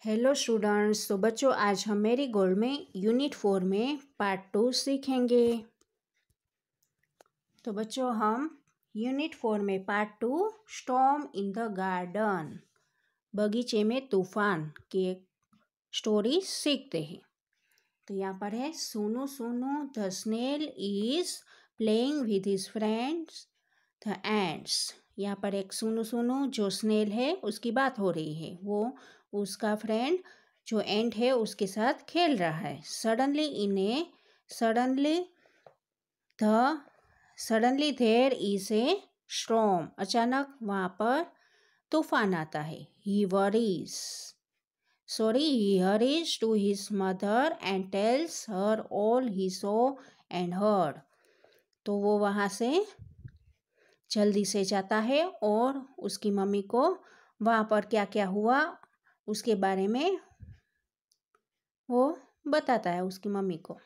Hello students. तो बच्चों, आज हम मेरी गोल्ड में यूनिट 4 में पार्ट 2 सीखेंगे। तो बच्चों, हम यूनिट 4 में part 2 storm in the garden, बगीचे में तूफान की एक स्टोरी सीखते हैं। तो यहाँ पर है, Sunu Sunu the snail is playing with his friends the ants. यहाँ पर एक सुनो सुनो जो स्नेल है उसकी बात हो रही है। वो उसका फ्रेंड जो एंट है उसके साथ खेल रहा है। Suddenly there is a storm. अचानक वहाँ पर तूफान आता है। He hurries to his mother and tells her all he saw and heard. तो वो वहाँ से जल्दी से जाता है और उसकी मम्मी को वहाँ पर क्या क्या हुआ उसके बारे में वो बताता है उसकी मम्मी को।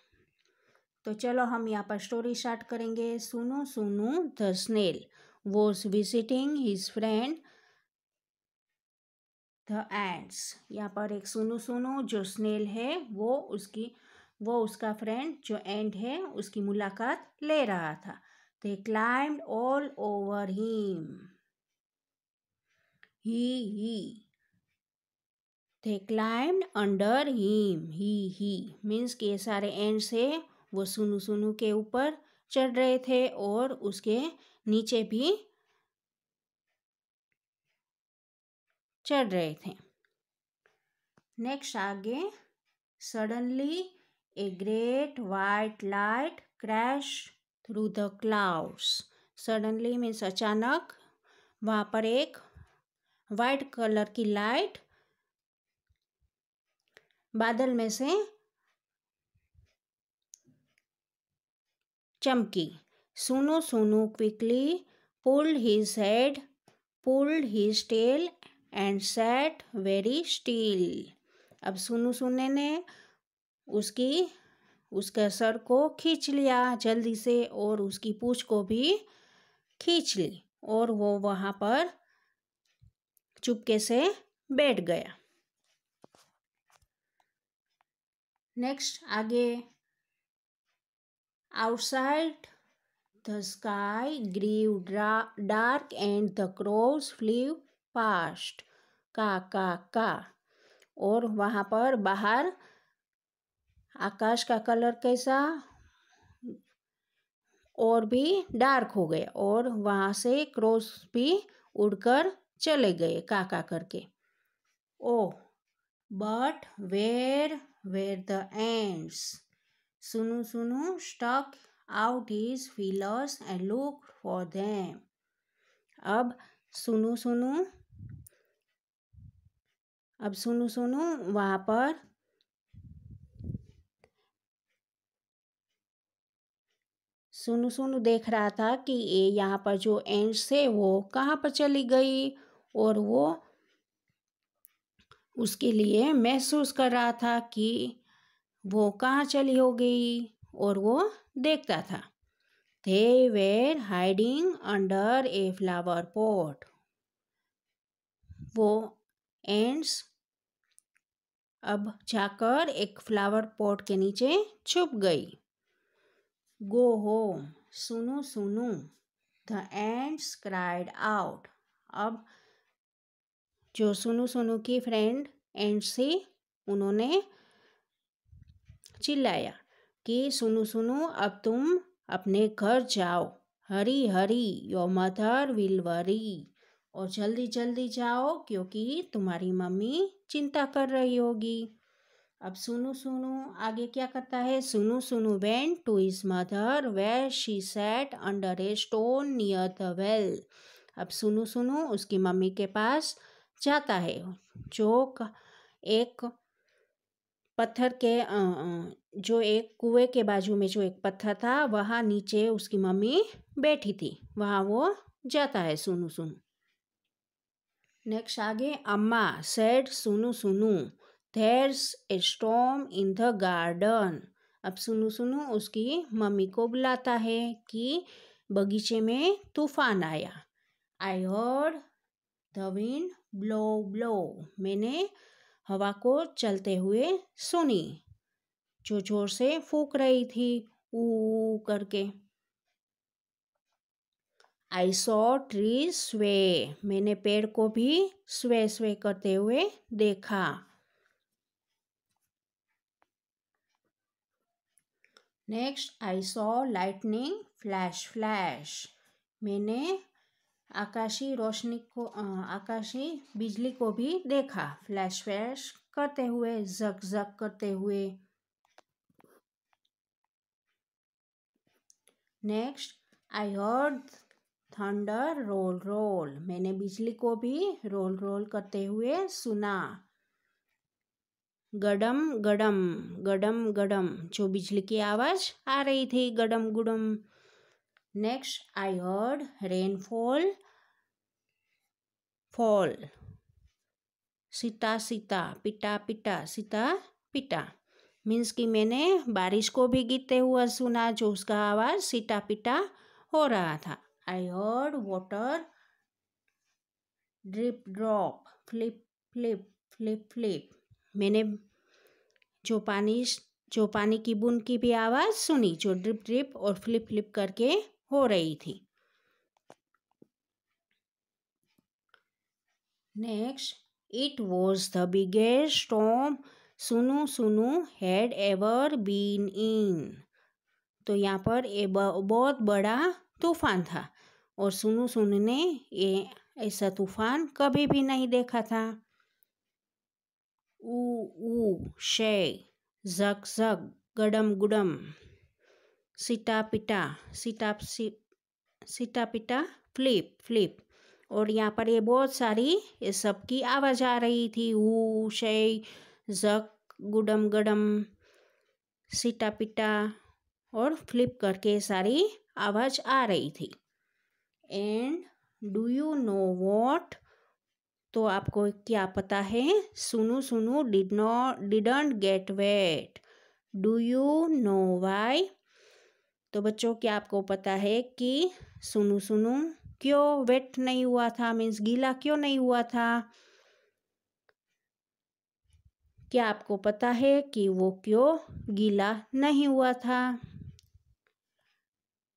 तो चलो हम यहाँ पर स्टोरी स्टार्ट करेंगे। Sunu Sunu the snail was visiting his friend the ants. यहाँ पर एक सुनो सुनो जो स्नेल है वो उसका फ्रेंड जो एंट है उसकी मुलाकात ले रहा था। They climbed all over him. They climbed under him. He means कि ये सारे एंड्स है वो सुनु सुनु के ऊपर चढ़ रहे थे और उसके नीचे भी चढ़ रहे थे। नेक्स्ट आगे, suddenly a great white light crash through the clouds. Suddenly means अचानक वहाँ पर एक वाइट कलर की लाइट बादल में से चमकी। Sunu Sunu quickly pulled his head, pulled his tail and sat very still. अब सुनु सुने ने उसके सर को खींच लिया जल्दी से और उसकी पूंछ को भी खींच ली और वो वहाँ पर चुपके से बैठ गया। नेक्स्ट आगे, outside the sky grew dark and the crows flew past. का और वहाँ पर बाहर आकाश का कलर कैसा और भी डार्क हो गया और वहाँ से क्रोव्स भी उड़कर चले गए काका करके। Oh but where the ants. Sunu Sunu stuck out his feelers and look for them. अब सुनु सुनु वहाँ पर सुनु देख रहा था कि ये यहाँ पर जो एंड्स है वो कहाँ पर चली गई और वो उसके लिए महसूस कर रहा था कि वो कहाँ चली हो गई और वो देखता था। They were hiding under a flower pot. वो एंड्स अब जाकर एक फ्लावर पॉट के नीचे छुप गई। Go home, सुनु सुनु the ants cried out. अब जो सुनु सुनु की फ्रेंड एंड्स थी उन्होंने चिल्लाया कि सुनु सुनु अब तुम अपने घर जाओ। Hari Hari your mother will worry. और जल्दी जल्दी जाओ क्योंकि तुम्हारी मम्मी चिंता कर रही होगी। अब सुनु सुनु आगे क्या करता है। Sunu Sunu went to his mother where she sat under a stone near the well. अब सुनु सुनु उसकी मम्मी के पास जाता है जो एक पत्थर के जो एक कुएं के बाजू में जो एक पत्थर था वहाँ नीचे उसकी मम्मी बैठी थी, वहाँ वो जाता है सुनु सुनु। नेक्स्ट आगे, अम्मा said Sunu Sunu there's a storm in the garden. अब सुनु सुनु उसकी मम्मी को बुलाता है कि बगीचे में तूफान आया। I heard the wind blow blow. मैंने हवा को चलते हुए सुनी, जो जोर से फूंक रही थी ऊ करके। आई सॉ ट्रीज स्वे, मैंने पेड़ को भी स्वे स्वे करते हुए देखा। Next, I saw lightning flash flash, मैंने आकाशीय रोशनी को आकाशीय बिजली को भी देखा फ्लैश फ्लैश करते हुए, जग जग करते हुए। Next, I heard thunder roll roll, मैंने बिजली को भी रोल रोल करते हुए सुना। गडम गडम गडम गडम, जो बिजली की आवाज आ रही थी, गडम गुडम। Next, I heard rainfall fall, सीता सीता पिटा पिटा सीता पिटा, मीन्स कि मैंने बारिश को भी गिरते हुआ सुना, जो उसका आवाज सीटा पिटा हो रहा था। I heard water drip drop flip flip flip flip, मैंने जो पानी की बूंद की भी आवाज सुनी, जो ड्रिप ड्रिप और फ्लिप फ्लिप करके हो रही थी। Next, it was the biggest storm सुनु सुनु हैड एवर बीन इन, तो यहाँ पर ये बहुत बड़ा तूफान था और सुनु सुनु ने ये ऐसा तूफान कभी भी नहीं देखा था। ऊ ऊ शे, जग जग गडम गुडम, सीटा पिटा सीटा पिटा फ्लिप फ्लिप, और यहाँ पर ये बहुत सारी ये सब की आवाज़ आ रही थी, ऊ शे जग गुडम गडम सीटा पिटा और फ्लिप करके सारी आवाज़ आ रही थी। And do you know what, तो आपको क्या पता है, Sunu Sunu didn't get wet, do you know why, तो बच्चों क्या आपको पता है कि सुनु सुनु क्यों वेट नहीं हुआ था, मीन्स गीला क्यों नहीं हुआ था। क्या आपको पता है कि वो क्यों गीला नहीं हुआ था।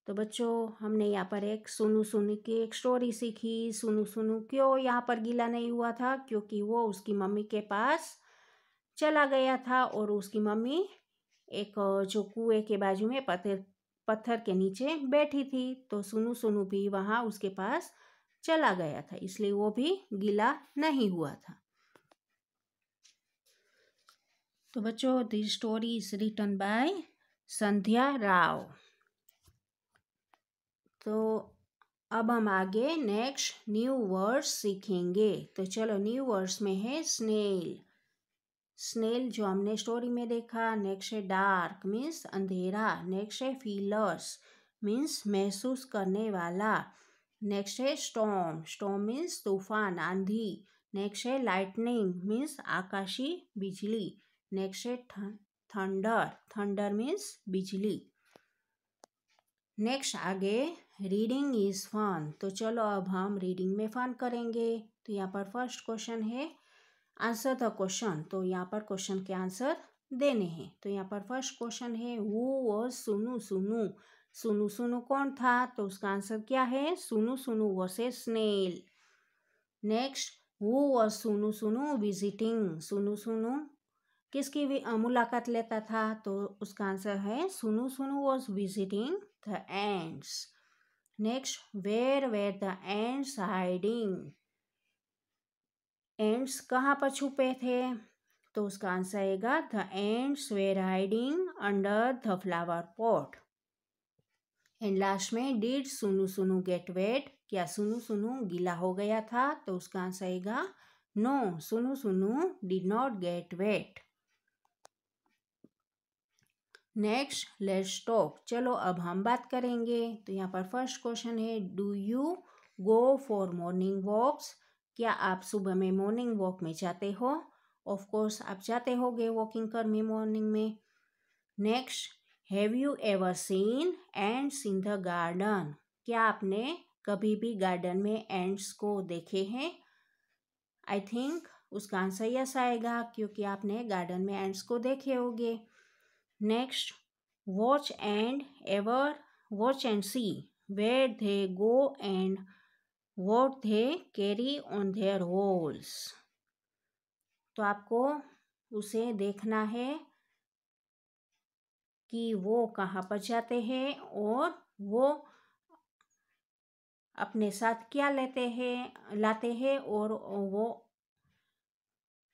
तो बच्चों हमने यहाँ पर एक सुनु सुनु की एक स्टोरी सीखी। सुनु सुनु क्यों यहाँ पर गीला नहीं हुआ था, क्योंकि वो उसकी मम्मी के पास चला गया था और उसकी मम्मी एक जो कुएं के बाजू में पत्थर के नीचे बैठी थी, तो सुनु सुनु भी वहाँ उसके पास चला गया था, इसलिए वो भी गीला नहीं हुआ था। तो बच्चों this story is written by Sandhya Rao. तो अब हम आगे नेक्स्ट न्यू वर्ड्स सीखेंगे। तो चलो न्यू वर्ड्स में है स्नेल, स्नेल जो हमने स्टोरी में देखा। नेक्स्ट है डार्क मीन्स अंधेरा। नेक्स्ट है फीलर्स मीन्स महसूस करने वाला। नेक्स्ट है स्टॉर्म, स्टॉर्म मीन्स तूफान आंधी। नेक्स्ट है लाइटनिंग मीन्स आकाशीय बिजली। नेक्स्ट है थंडर, थंडर मीन्स बिजली। नेक्स्ट आगे रीडिंग इज फन। तो चलो अब हम रीडिंग में फन करेंगे। तो यहाँ पर फर्स्ट क्वेश्चन है आंसर द क्वेश्चन, तो यहाँ पर क्वेश्चन के आंसर देने हैं। तो यहाँ पर फर्स्ट क्वेश्चन है हु वाज सुनु सुनु, सुनु सुनु कौन था, तो उसका आंसर क्या है, Sunu Sunu was a snail. Next who was Sunu Sunu visiting, सुनु सुनु किसकी मुलाकात लेता था, तो उसका आंसर है Sunu Sunu was visiting the ants. Next where were the ants hiding, ants कहाँ पर छुपे थे, तो उसका आंसर आएगा the ants were hiding under the flower pot. And last में did Sunu Sunu gate wait, क्या सुनु सुनु गीला हो गया था, तो उसका आंसर आएगा no Sunu Sunu did not get wet. Next let's talk, चलो अब हम बात करेंगे। तो यहाँ पर फर्स्ट क्वेश्चन है do you go for morning walks, क्या आप सुबह में मॉर्निंग वॉक में जाते हो, ऑफ कोर्स आप जाते होगे वॉकिंग करने मॉर्निंग में। Next have you ever seen ends in the garden, क्या आपने कभी भी गार्डन में एंड्स को देखे हैं। आई थिंक उसका आंसर यस आएगा क्योंकि आपने गार्डन में एंड्स को देखे होंगे। Next, watch and see where they go and what they carry on their walls. तो आपको उसे देखना है कि वो कहाँ पर जाते हैं और वो अपने साथ क्या लाते हैं और वो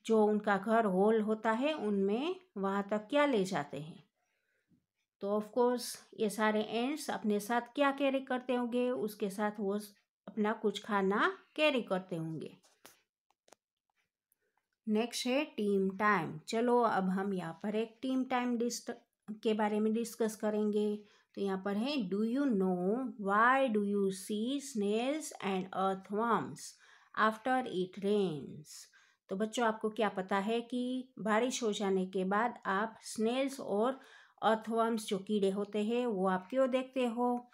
जो उनका घर हॉल होता है उनमें वहाँ तक क्या ले जाते हैं। तो ऑफ कोर्स ये सारे एंड्स अपने साथ क्या कैरी करते होंगे, उसके साथ वो अपना कुछ खाना कैरी करते होंगे। नेक्स्ट है टीम टाइम। चलो अब हम यहाँ पर एक टीम टाइम के बारे में डिस्कस करेंगे। तो यहाँ पर है, do you know why do you see snails and earthworms after it rains. तो बच्चों, आपको क्या पता है कि बारिश हो जाने के बाद आप स्नेल्स और अर्थवर्म्स जो कीड़े होते हैं वो आप क्यों देखते हो।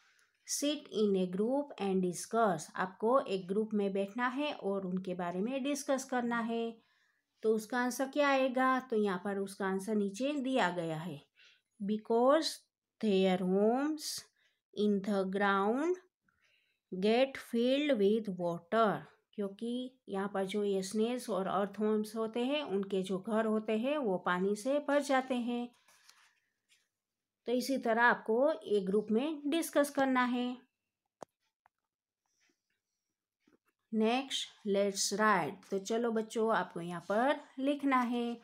Sit in A group and discuss. आपको एक ग्रुप में बैठना है और उनके बारे में डिस्कस करना है। तो उसका आंसर क्या आएगा। तो यहाँ पर उसका आंसर नीचे दिया गया है। Because their homes in the ground get filled with water. क्योंकि यहाँ पर जो ये स्नेल्स और अर्थवर्म्स होते हैं उनके जो घर होते हैं वो पानी से भर जाते हैं। तो इसी तरह आपको एक ग्रुप में डिस्कस करना है। Next, let's write. तो चलो बच्चों, आपको यहाँ पर लिखना है।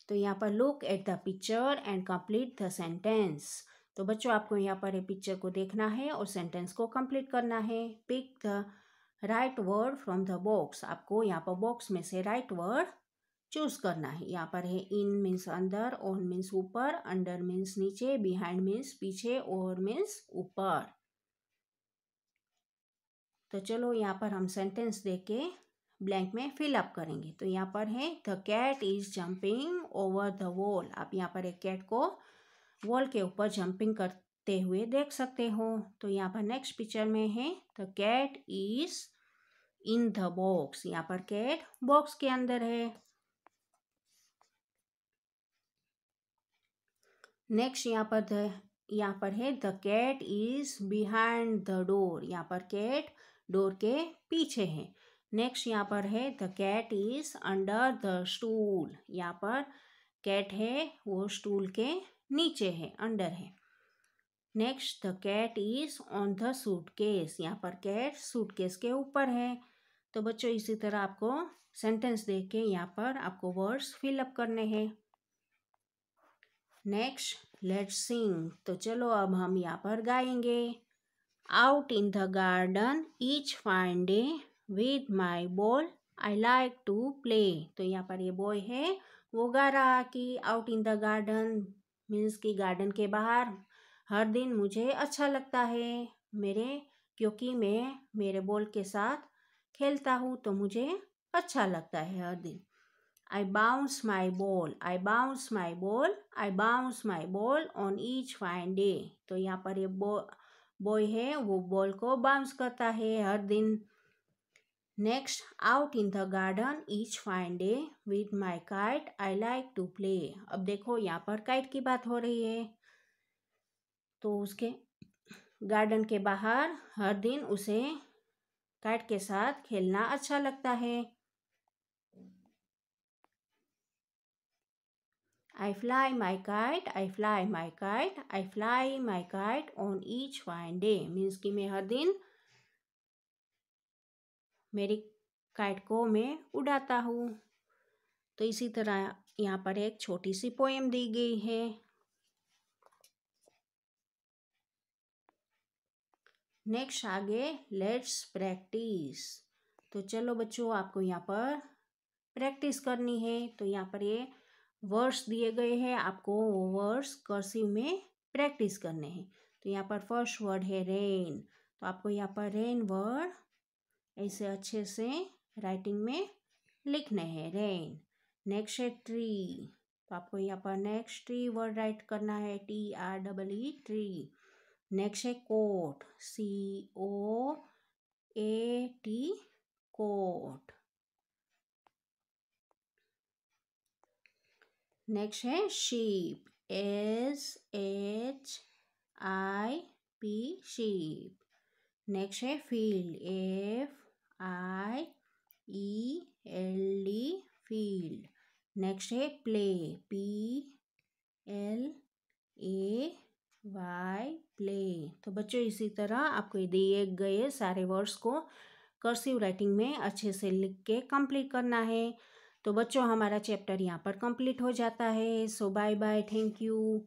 तो यहाँ पर look at the picture and complete the sentence. तो बच्चों, आपको यहाँ पर पिक्चर को देखना है और सेंटेंस को कंप्लीट करना है। Pick the right word from the box. आपको यहाँ पर बॉक्स में से राइट वर्ड चूज करना है। यहाँ पर है इन मीन्स अंदर, ऑन मीन्स ऊपर, अंडर मीन्स नीचे, बिहाइंड मीन्स पीछे, ओवर मीन्स ऊपर। तो चलो यहाँ पर हम सेंटेंस देख के ब्लैंक में फिल अप करेंगे। तो यहाँ पर है, the cat is jumping over the wall. आप यहाँ पर एक कैट को वॉल के ऊपर जंपिंग करते हुए देख सकते हो। तो यहाँ पर नेक्स्ट पिक्चर में है, the cat is in the box. यहाँ पर कैट बॉक्स के अंदर है। नेक्स्ट यहाँ पर है, the cat is behind the door. यहाँ पर कैट डोर के पीछे है। नेक्स्ट यहाँ पर है, the cat is under the stool. यहाँ पर कैट है वो स्टूल के नीचे है, अंडर है। Next, the cat is on the suitcase. यहाँ पर कैट सूटकेस के ऊपर है। तो बच्चों, इसी तरह आपको सेंटेंस देख के यहाँ पर आपको वर्ड्स फिल अप करने हैं। Next, let's sing. तो चलो अब हम यहाँ पर गाएंगे। Out in the garden each fine day with my ball I like to play. तो यहाँ पर ये बॉय है वो गा रहा कि out in the garden means कि गार्डन के बाहर हर दिन मुझे अच्छा लगता है क्योंकि मैं मेरे बॉल के साथ खेलता हूँ तो मुझे अच्छा लगता है हर दिन। I bounce my ball, I bounce my ball, I bounce my ball on each fine day। तो यहाँ पर ये बॉय है वो बॉल को बाउंस करता है हर दिन। Next, out in the garden each fine day with my kite I like to play. अब देखो यहाँ पर काइट की बात हो रही है। तो उसके गार्डन के बाहर हर दिन उसे काइट के साथ खेलना अच्छा लगता है। I fly my kite, I fly my kite, I fly my kite on each fine day। Means कि मैं हर दिन मेरी काइट को मैं उड़ाता हूँ। तो इसी तरह यहाँ पर एक छोटी सी पोएम दी गई है। नेक्स्ट आगे, लेट्स प्रैक्टिस। तो चलो बच्चों, आपको यहाँ पर प्रैक्टिस करनी है। तो यहाँ पर ये वर्ड्स दिए गए हैं, आपको वो वर्ड्स कर्सिव में प्रैक्टिस करने हैं। तो यहाँ पर फर्स्ट वर्ड है रेन। तो आपको यहाँ पर रेन वर्ड ऐसे अच्छे से राइटिंग में लिखने हैं, रेन। नेक्स्ट है ट्री। तो आपको यहाँ पर नेक्स्ट ट्री वर्ड राइट करना है, TREE ट्री। नेक्स्ट है कोट, COAT कोट। नेक्स्ट है शीप, SHIP शीप। नेक्स्ट है फील्ड, FIELD फील्ड। नेक्स्ट है प्ले, PLAY प्ले। तो बच्चों इसी तरह आपको दिए गए सारे वर्ड्स को कर्सिव राइटिंग में अच्छे से लिख के कंप्लीट करना है। तो बच्चों हमारा चैप्टर यहाँ पर कंप्लीट हो जाता है। सो बाय बाय, थैंक यू।